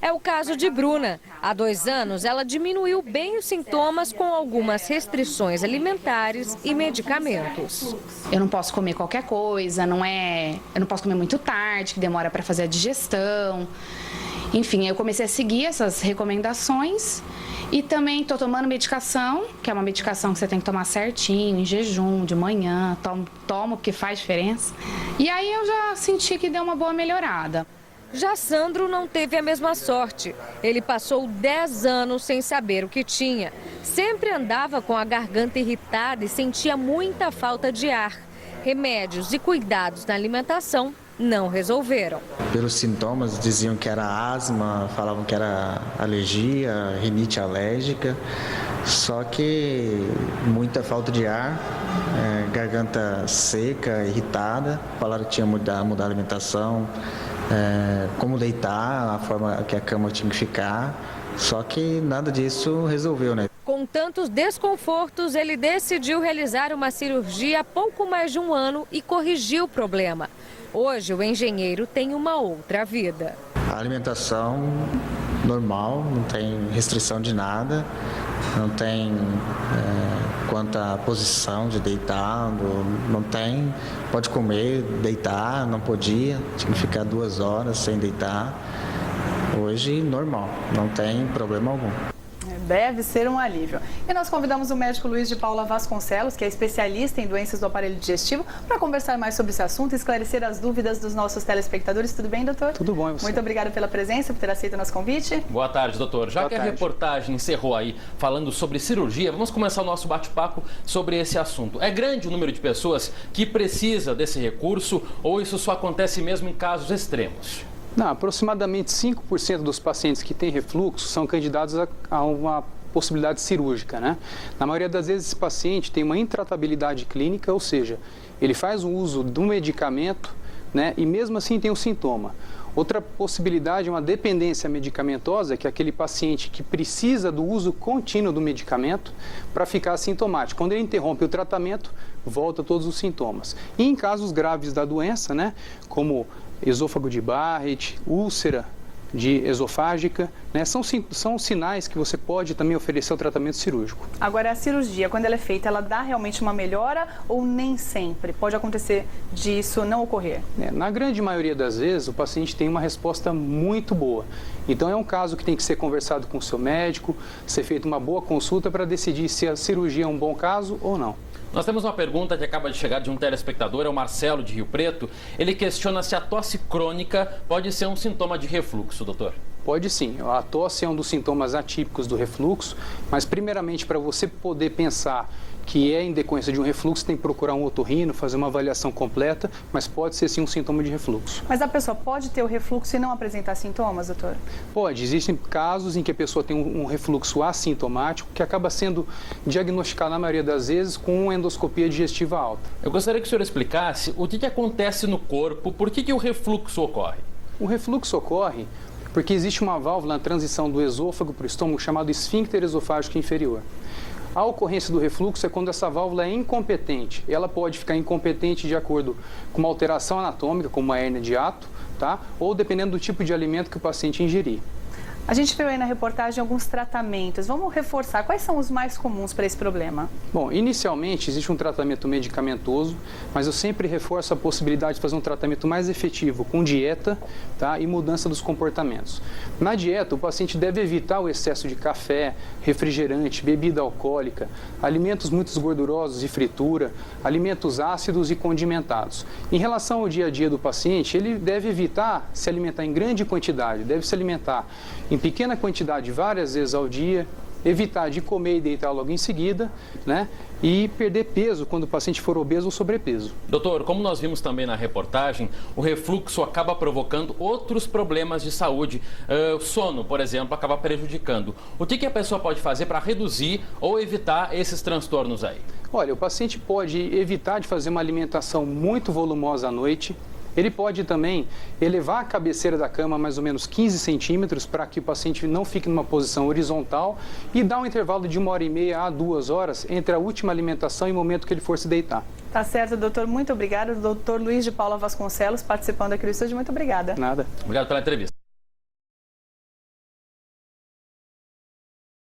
É o caso de Bruna. Há 2 anos, ela diminuiu bem os sintomas com algumas restrições alimentares e medicamentos. Eu não posso comer qualquer coisa, eu não posso comer muito tarde, que demora para fazer a digestão. Enfim, eu comecei a seguir essas recomendações e também estou tomando medicação, que é uma medicação que você tem que tomar certinho, em jejum, de manhã, tomo porque faz diferença. E aí eu já senti que deu uma boa melhorada. Já Sandro não teve a mesma sorte. Ele passou 10 anos sem saber o que tinha. Sempre andava com a garganta irritada e sentia muita falta de ar. Remédios e cuidados na alimentação não resolveram. Pelos sintomas, diziam que era asma, falavam que era alergia, rinite alérgica. Só que muita falta de ar, garganta seca, irritada. Falaram que tinha que mudar a alimentação, como deitar, a forma que a cama tinha que ficar. Só que nada disso resolveu, né? Com tantos desconfortos, ele decidiu realizar uma cirurgia há pouco mais de 1 ano e corrigiu o problema. Hoje, o engenheiro tem uma outra vida. A alimentação normal, não tem restrição de nada, não tem quanto à posição de deitar, não tem, pode comer, deitar, não podia, tinha que ficar 2 horas sem deitar. Hoje, normal, não tem problema algum. Deve ser um alívio. E nós convidamos o médico Luiz de Paula Vasconcelos, que é especialista em doenças do aparelho digestivo, para conversar mais sobre esse assunto e esclarecer as dúvidas dos nossos telespectadores. Tudo bem, doutor? Tudo bom, e você? Muito obrigada pela presença, por ter aceito o nosso convite. Boa tarde, doutor. Já que a reportagem encerrou aí falando sobre cirurgia, vamos começar o nosso bate-papo sobre esse assunto. É grande o número de pessoas que precisa desse recurso ou isso só acontece mesmo em casos extremos? Não, aproximadamente 5% dos pacientes que têm refluxo são candidatos a uma possibilidade cirúrgica, né? Na maioria das vezes, esse paciente tem uma intratabilidade clínica, ou seja, ele faz o uso do medicamento, né? E mesmo assim tem um sintoma. Outra possibilidade é uma dependência medicamentosa, que é aquele paciente que precisa do uso contínuo do medicamento para ficar assintomático. Quando ele interrompe o tratamento, volta todos os sintomas. E em casos graves da doença, né? Como esôfago de Barrett, úlcera esofágica, né? São sinais que você pode também oferecer o tratamento cirúrgico. Agora, a cirurgia, quando ela é feita, ela dá realmente uma melhora ou nem sempre? Pode acontecer disso não ocorrer? Na grande maioria das vezes, o paciente tem uma resposta muito boa. Então, é um caso que tem que ser conversado com o seu médico, ser feita uma boa consulta para decidir se a cirurgia é um bom caso ou não. Nós temos uma pergunta que acaba de chegar de um telespectador, é o Marcelo de Rio Preto. Ele questiona se a tosse crônica pode ser um sintoma de refluxo, doutor. Pode sim, a tosse é um dos sintomas atípicos do refluxo, mas primeiramente para você poder pensar que é em decorrência de um refluxo, tem que procurar um otorrino, fazer uma avaliação completa, mas pode ser sim um sintoma de refluxo. Mas a pessoa pode ter o refluxo e não apresentar sintomas, doutor? Pode, existem casos em que a pessoa tem um refluxo assintomático que acaba sendo diagnosticado na maioria das vezes com uma endoscopia digestiva alta. Eu gostaria que o senhor explicasse o que acontece no corpo, por que o refluxo ocorre? O refluxo ocorre porque existe uma válvula na transição do esôfago para o estômago chamado esfíncter esofágico inferior. A ocorrência do refluxo é quando essa válvula é incompetente. Ela pode ficar incompetente de acordo com uma alteração anatômica, como uma hérnia de hiato, tá? Ou dependendo do tipo de alimento que o paciente ingerir. A gente viu aí na reportagem alguns tratamentos. Vamos reforçar. Quais são os mais comuns para esse problema? Bom, inicialmente existe um tratamento medicamentoso, mas eu sempre reforço a possibilidade de fazer um tratamento mais efetivo com dieta, tá? E mudança dos comportamentos. Na dieta, o paciente deve evitar o excesso de café, refrigerante, bebida alcoólica, alimentos muito gordurosos e fritura, alimentos ácidos e condimentados. Em relação ao dia a dia do paciente, ele deve evitar se alimentar em grande quantidade, deve se alimentar em pequena quantidade várias vezes ao dia, evitar de comer e deitar logo em seguida, né? E perder peso quando o paciente for obeso ou sobrepeso. Doutor, como nós vimos também na reportagem, o refluxo acaba provocando outros problemas de saúde. O sono, por exemplo, acaba prejudicando. O que a pessoa pode fazer para reduzir ou evitar esses transtornos aí? Olha, o paciente pode evitar de fazer uma alimentação muito volumosa à noite. Ele pode também elevar a cabeceira da cama mais ou menos 15 centímetros para que o paciente não fique numa posição horizontal e dar um intervalo de 1h30 a 2 horas entre a última alimentação e o momento que ele for se deitar. Tá certo, doutor. Muito obrigada. Doutor Luiz de Paula Vasconcelos participando aqui do estúdio. Muito obrigada. Nada. Obrigado pela entrevista.